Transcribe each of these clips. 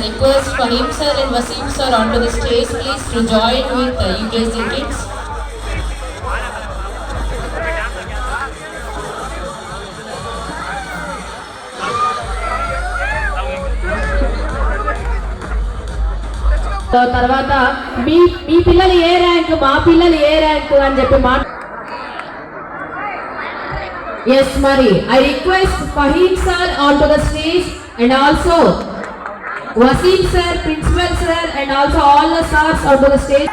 I request Fahim sir and Wasim sir onto the stage, please, to join with the UKG kids. తర్వాత మీ పిల్లలు ఏ rank, మా పిల్లలు ఏ rank అని చెప్పి Yes, Mari. I request Fahim sir onto the stage and also Wasim sir, principal sir, and also all the stars onto the stage.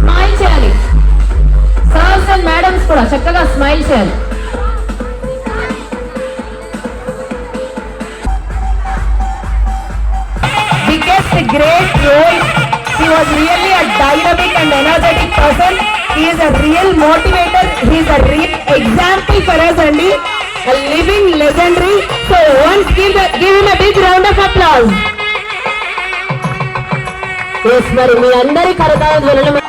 Smile cheyali. Sirs and madams kuda chakkaga smile cheyali. A great role. He was really a dynamic and energetic person. He is a real motivator. He is a real example for us, Andy. A living legendary. So once give him a big round of applause. Yes, మరి మీ అందరి కరతాళ ధ్వనులు.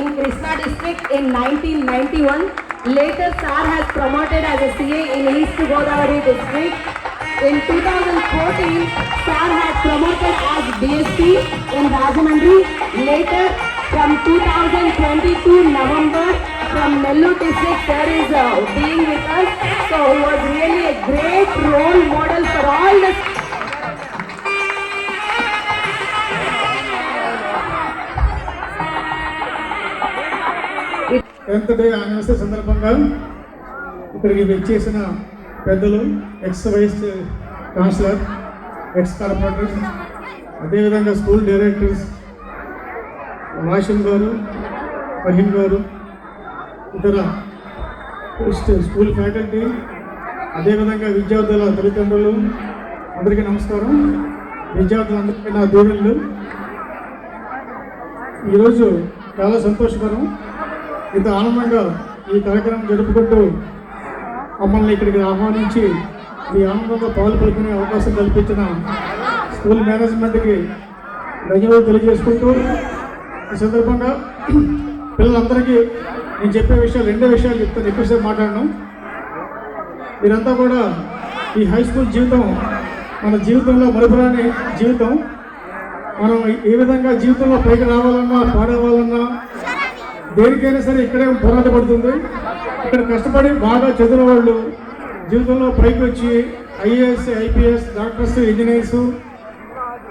In Krishna district in 1991. Later Sir has promoted as a CA in East Godavari district. In 2014, Sir has promoted as DSP in Rajahmundry. Later from 2022 November from Nellore district, Sir is being with us. So he was really a great role model for all the 10th day anniversary సందర్భంగా ఇక్కడికి వచ్చేసిన పెద్దలు, ex vice chancellor, ex corporators, అదేవిధంగా school directors Wasim గారు, ఫహీం గారు, ఇతర school faculty, అదేవిధంగా విద్యార్థుల తల్లిదండ్రులు అందరికీ నమస్కారం. విద్యార్థులందరికీ నా దీవెనలు. ఈరోజు చాలా సంతోషకరం. ఇంత ఆనందంగా ఈ కార్యక్రమం జరుపుకుంటూ మమ్మల్ని ఇక్కడికి ఆహ్వానించి ఈ ఆనందంగా పాల్పొలుకునే అవకాశం కల్పించిన స్కూల్ మేనేజ్మెంట్కి ధన్యవాదాలు తెలియజేసుకుంటూ ఈ సందర్భంగా పిల్లలందరికీ నేను చెప్పే విషయాలు, రెండే విషయాలు చెప్తాను, ఎక్కువసేపు మాట్లాడను. మీరంతా కూడా ఈ హై స్కూల్ జీవితం మన జీవితంలో మరుపురాని జీవితం. మనం ఏ విధంగా జీవితంలో పైకి రావాలన్నా, పాడవాలన్నా, దేనికైనా సరే ఇక్కడే పోరాటపడుతుంది. ఇక్కడ కష్టపడి బాగా చదివిన వాళ్ళు జీవితంలో పైకి వచ్చి ఐఏఎస్, ఐపీఎస్, డాక్టర్స్, ఇంజనీర్స్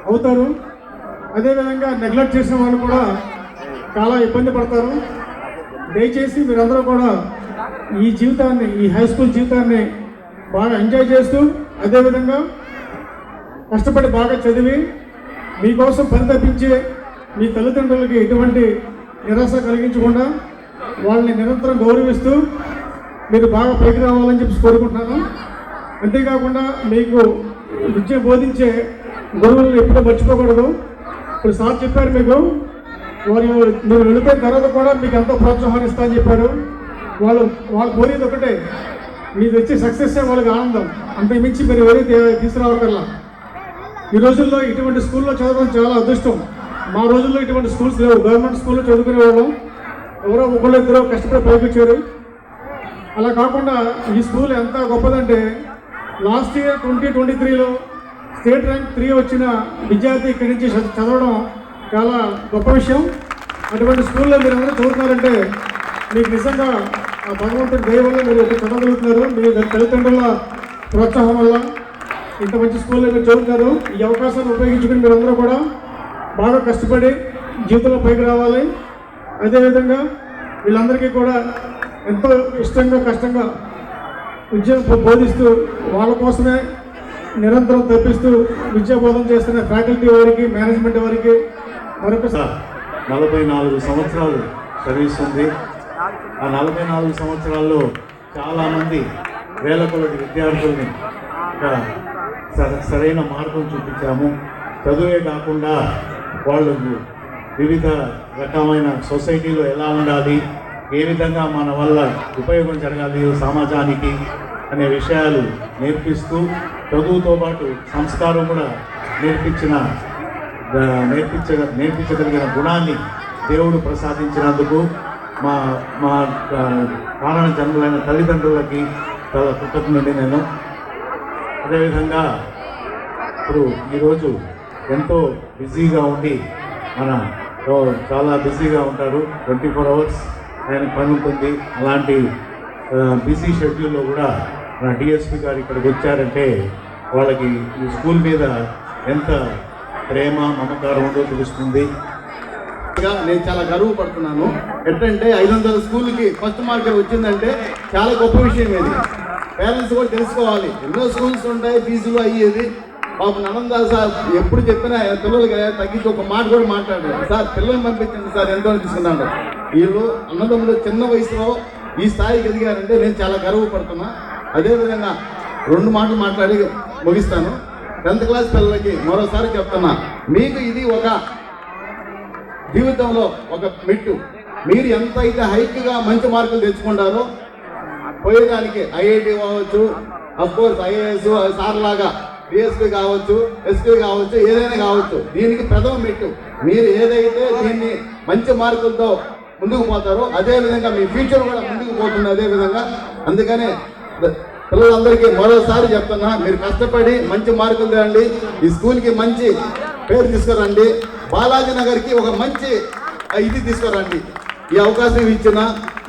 అవుతారు. అదేవిధంగా నెగ్లెక్ట్ చేసిన వాళ్ళు కూడా చాలా ఇబ్బంది పడతారు. దయచేసి మీరందరూ కూడా ఈ జీవితాన్ని, ఈ హై స్కూల్ జీవితాన్ని బాగా ఎంజాయ్ చేస్తూ, అదేవిధంగా కష్టపడి బాగా చదివి మీకోసం పరితపించే మీ తల్లిదండ్రులకి ఎటువంటి నిరాశ కలిగించకుండా వాళ్ళని నిరంతరం గౌరవిస్తూ మీరు బాగా పైకి రావాలని చెప్పి కోరుకుంటున్నాను. అంతేకాకుండా మీకు విద్య బోధించే గురువులను ఎప్పుడూ మర్చిపోకూడదు. ఇప్పుడు సార్ చెప్పారు మీకు, మీరు వెళ్ళిపోయిన తర్వాత కూడా మీకు ఎంతో ప్రోత్సాహాన్ని ఇస్తా అని చెప్పారు. వాళ్ళు కోరేది ఒకటే, మీరు వచ్చే సక్సెస్ వాళ్ళకి ఆనందం, అంతకుమించి మీరు ఎవరి తీసుకురావటల్లా. ఈ రోజుల్లో ఇటువంటి స్కూల్లో చదవడం చాలా అదృష్టం. మా రోజుల్లో ఇటువంటి స్కూల్స్ లేవు. గవర్నమెంట్ స్కూల్లో చదువుకునే వాళ్ళం, ఎవరో ఒకళ్ళు ఇద్దరు కష్టపడి పైకి వచ్చారు. అలా కాకుండా ఈ స్కూల్ ఎంత గొప్పదంటే, లాస్ట్ ఇయర్ 2023లో స్టేట్ ర్యాంక్ 3 వచ్చిన విద్యార్థి ఇక్కడి నుంచి చదవడం చాలా గొప్ప విషయం. అటువంటి స్కూల్లో మీరు అందరూ చదువుతున్నారంటే మీకు నిజంగా ఆ భగవంతుడి దయ వల్ల మీరు చదవగలుగుతున్నారు. మీ తల్లిదండ్రుల ప్రోత్సాహం వల్ల ఇంత మంచి స్కూల్లో మీరు చదువుతున్నారు. ఈ అవకాశాన్ని ఉపయోగించుకుని మీరందరూ కూడా బాగా కష్టపడి జీవితంలో పైకి రావాలి. అదేవిధంగా వీళ్ళందరికీ కూడా ఎంతో ఇష్టంగా, కష్టంగా విద్యను బోధిస్తూ వాళ్ళ కోసమే నిరంతరం తప్పిస్తూ విద్యా బోధన చేస్తున్న ఫ్యాకల్టీ వారికి, మేనేజ్మెంట్ వారికి మరొకసారి 44 సంవత్సరాలు సర్వీస్ ఉంది. ఆ 44 సంవత్సరాల్లో చాలామంది వేల కొలది విద్యార్థుల్ని సరైన మార్గం చూపించాము. చదువే కాకుండా వాళ్ళు వివిధ రకమైన సొసైటీలో ఎలా ఉండాలి, ఏ విధంగా మన వల్ల ఉపయోగం జరగాలి సమాజానికి అనే విషయాలు నేర్పిస్తూ చదువుతో పాటు సంస్కారం కూడా నేర్పించగలిగిన గుణాన్ని దేవుడు ప్రసాదించినందుకు మా మా కారణ జన్మలైన తల్లిదండ్రులకి చాలా కృతజ్ఞుడి నేను. అదేవిధంగా ఇప్పుడు ఈరోజు ఎంతో బిజీగా ఉండి చాలా బిజీగా ఉంటారు, 24 అవర్స్ ఆయన పని ఉంటుంది. అలాంటి బిజీ షెడ్యూల్లో కూడా మన డిఎస్పి గారు ఇక్కడికి వచ్చారంటే వాళ్ళకి ఈ స్కూల్ మీద ఎంత ప్రేమ మమకారం ఉందో తెలుస్తుంది. నేను చాలా గర్వపడుతున్నాను. ఎట్లంటే 500 స్కూల్కి ఫస్ట్ మార్క్ వచ్చిందంటే చాలా గొప్ప విషయం ఇది. పేరెంట్స్ కూడా తెలుసుకోవాలి. ఎన్నో స్కూల్స్ ఉంటాయి, ఫీజులు అయ్యేది. పాప నలంద సార్ ఎప్పుడు చెప్పినా పిల్లలకి తగ్గించి ఒక మాట కూడా మాట్లాడారు. సార్ పిల్లల్ని పంపించండి సార్, ఎంతో తీసుకున్నాడు. వీళ్ళు అన్నదమ్ములు చిన్న వయసులో ఈ స్థాయికి ఎదిగారంటే నేను చాలా గర్వపడుతున్నా. అదేవిధంగా 2 మాటలు మాట్లాడి ముగిస్తాను. 10th క్లాస్ పిల్లలకి మరోసారి చెప్తున్నా, మీకు ఇది ఒక జీవితంలో ఒక మెట్టు. మీరు ఎంత అయితే హైక్గా మంచి మార్కులు తెచ్చుకుంటారో పోయేదానికి ఐఐటి కావచ్చు, అఫ్కోర్స్ ఐఏఎస్ సార్ లాగా డిఎస్పీ కావచ్చు, ఎస్పీ కావచ్చు, ఏదైనా కావచ్చు, దీనికి ప్రథమ మెట్టు. మీరు ఏదైతే దీన్ని మంచి మార్కులతో ముందుకు పోతారో అదేవిధంగా మీ ఫ్యూచర్ కూడా ముందుకు పోతుంది అదేవిధంగా. అందుకనే పిల్లలందరికీ మరోసారి చెప్తున్నా, మీరు కష్టపడి మంచి మార్కులు తేండి, ఈ స్కూల్కి మంచి పేరు తీసుకురండి, బాలాజీ నగర్కి ఒక మంచి ఇది తీసుకురండి. ఈ అవకాశం ఇచ్చిన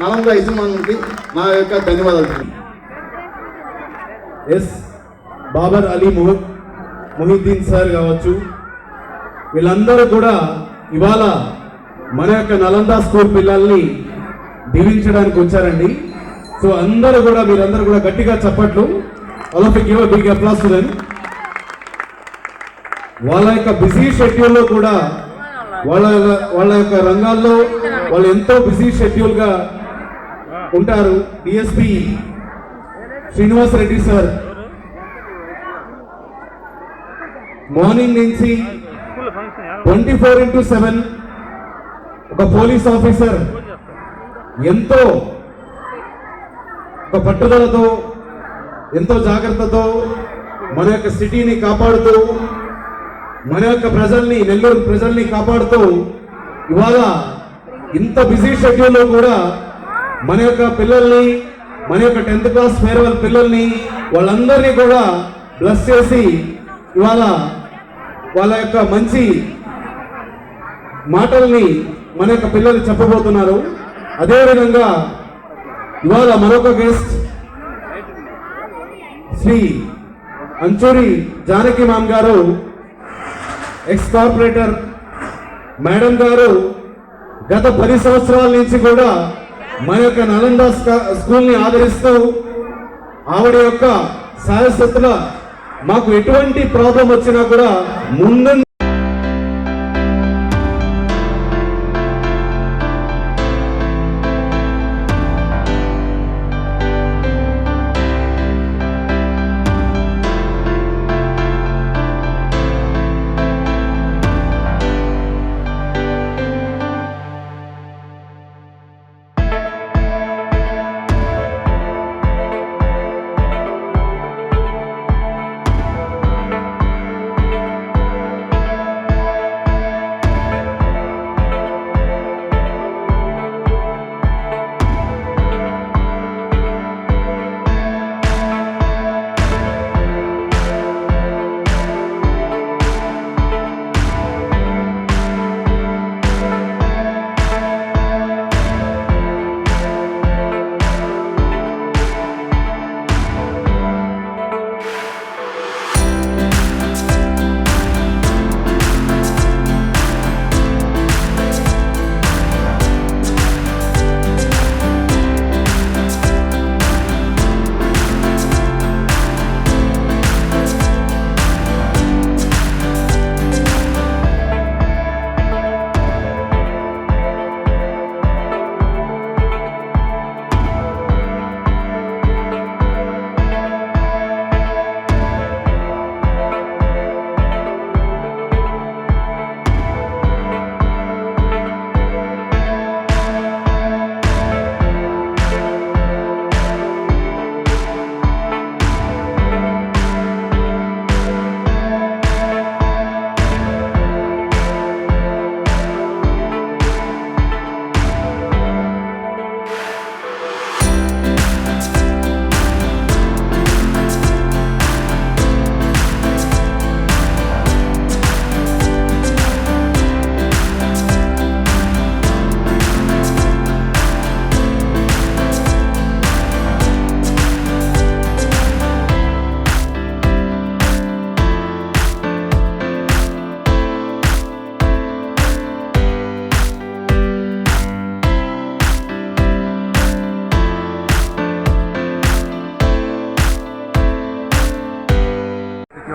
నలంద యజమానికి నా యొక్క ధన్యవాదాలు. ఎస్ బాబర్ అలీ మొహిద్దీన్ సార్ కావచ్చు, వీళ్ళందరూ కూడా ఇవాళ మన యొక్క నలంద స్కూల్ పిల్లల్ని దీవించడానికి వచ్చారండి. సో అందరూ కూడా మీరందరూ కూడా గట్టిగా చప్పట్లు. All of you give a big applause to them. వాళ్ళ యొక్క బిజీ షెడ్యూల్లో కూడా వాళ్ళ యొక్క రంగాల్లో వాళ్ళు ఎంతో బిజీ షెడ్యూల్గా ఉంటారు. DSP Srinivas Reddy sir morning నుంచి 24/7 ఒక పోలీస్ ఆఫీసర్ ఎంతో ఒక పట్టుదలతో ఎంతో జాగ్రత్తతో మన యొక్క సిటీని కాపాడుతూ మన యొక్క ప్రజల్ని నెల్లూరు ప్రజల్ని కాపాడుతూ ఇవాళ ఇంత బిజీ షెడ్యూల్లో కూడా మన యొక్క పిల్లల్ని మన యొక్క 10th క్లాస్ ఫేర్వెల్ పిల్లల్ని వాళ్ళందరినీ కూడా బ్లెస్ చేసి ఇవాళ వాళ్ళ యొక్క మంచి మాటల్ని మన యొక్క పిల్లలు చెప్పబోతున్నారు. అదేవిధంగా ఇవాళ మరొక గెస్ట్ శ్రీ అంచూరి జానకి మామ్ గారు, ఎక్స్ కార్పొరేటర్ మేడం గారు గత 10 సంవత్సరాల నుంచి కూడా మన యొక్క నలంద స్కూల్ని ఆదరిస్తూ ఆవిడ యొక్క సాయశక్తుల మాకు ఎటువంటి ప్రాబ్లం వచ్చినా కూడా ముందు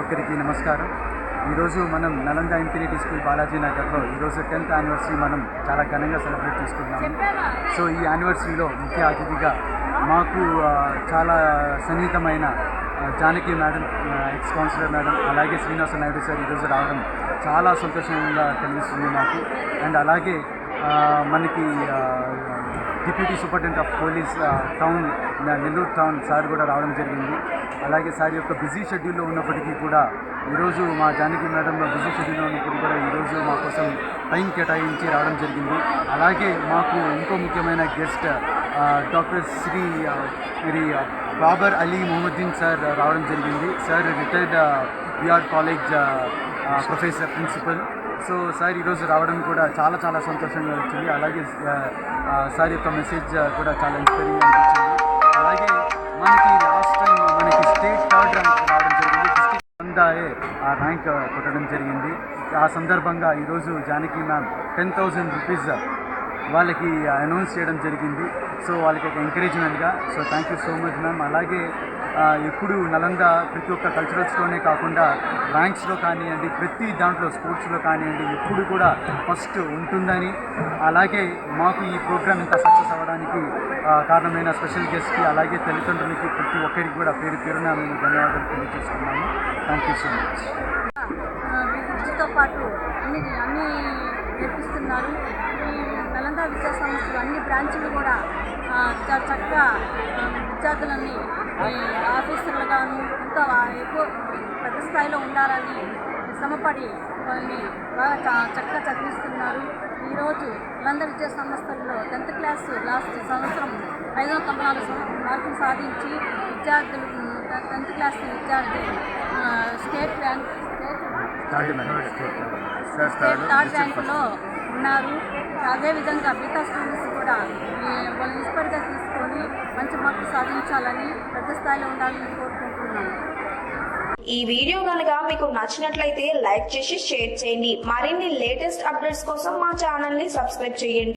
ఒక్కరికి నమస్కారం. ఈరోజు మనం నలంద ఇన్ఫినిటీ స్కూల్ బాలాజీ నగర్లో ఈరోజు 10th యానివర్సరీ మనం చాలా ఘనంగా సెలబ్రేట్ చేసుకుంటున్నాము. సో ఈ యానివర్సరీలో ముఖ్య అతిథిగా మాకు చాలా సన్నిహితమైన Janaki madam, ex councillor madam, అలాగే శ్రీనివాస నాయుడు సార్ ఈరోజు రావడం చాలా సంతోషంగా కలిగిస్తుంది మాకు. అండ్ అలాగే మనకి deputy superintendent of police town Nellore town sir కూడా రావడం జరిగింది. అలాగే సార్ యొక్క బిజీ షెడ్యూల్లో ఉన్నప్పటికీ కూడా ఈరోజు మా జానకి మేడం బిజీ షెడ్యూల్లో ఉన్నప్పటికీ కూడా ఈరోజు మా కోసం టైం కేటాయించి రావడం జరిగింది. అలాగే మాకు ఇంకో ముఖ్యమైన guest doctor Shri Babar Ali Mohammeddin sir రావడం జరిగింది. Sir retired BR college professor principal. So sir ఈరోజు రావడం కూడా చాలా చాలా సంతోషంగా వచ్చింది. అలాగే సార్ యొక్క మెసేజ్ కూడా చాలా ఇన్స్పైరింగ్గా అనిపించింది. అలాగే మనకి లాస్ట్ టైం మనకి స్టేట్ 3rd ర్యాంక్ రావడం జరిగింది. డిస్ట్రిక్ట్ అందాయే ఆ ర్యాంక్ కొట్టడం జరిగింది. ఆ సందర్భంగా ఈరోజు జానకి మ్యామ్ 10,000 రూపీస్ వాళ్ళకి అనౌన్స్ చేయడం జరిగింది. సో వాళ్ళకి ఒక ఎంకరేజ్మెంట్గా. So thank you so much ma'am. అలాగే ఎప్పుడు నలంద ప్రతి ఒక్క కల్చరల్స్లోనే కాకుండా ర్యాంక్స్లో కానివ్వండి, ప్రతి దాంట్లో స్పోర్ట్స్లో కానివ్వండి ఎప్పుడు కూడా ఫస్ట్ ఉంటుందని, అలాగే మాకు ఈ ప్రోగ్రామ్ ఇంత సక్సెస్ అవ్వడానికి కారణమైన స్పెషల్ గెస్ట్కి, అలాగే తల్లిదండ్రులకి, ప్రతి ఒక్కరికి కూడా పేరు పేరున మేము ధన్యవాదాలు తెలియజేస్తున్నాము. Thank you so much. విద్యతో పాటు అన్ని నేర్పిస్తున్నారు. ఈ నలంద విద్యా సంస్థలు అన్ని బ్రాంచ్లు కూడా చాలా చక్కగా విద్యార్థులని ఆఫీసర్లుగాను ఎంతో ఎక్కువ పెద్ద స్థాయిలో ఉండాలని శ్రమపడి వాళ్ళని బాగా చక్కగా చదివిస్తున్నారు. ఈరోజు నలంద విద్యా సంస్థల్లో 10th క్లాస్ లాస్ట్ సంవత్సరం 594 మార్కులు సాధించి విద్యార్థులు 10th క్లాస్ విద్యార్థి స్టేట్ ర్యాంక్ 3rd ర్యాంకులో ఉన్నారు. అదేవిధంగా మిగతా స్టూడెంట్స్ కూడా వాళ్ళు ఇన్స్పైర్గా తీసుకొని మంచి మార్కులు సాధించాలని, పెద్ద స్థాయిలో ఉండాలని కోరుకుంటున్నాను. ఈ వీడియో కనుక మీకు నచ్చినట్లయితే లైక్ చేసి షేర్ చేయండి. మరిన్ని లేటెస్ట్ అప్డేట్స్ కోసం మా ఛానల్ ని సబ్స్క్రైబ్ చేయండి.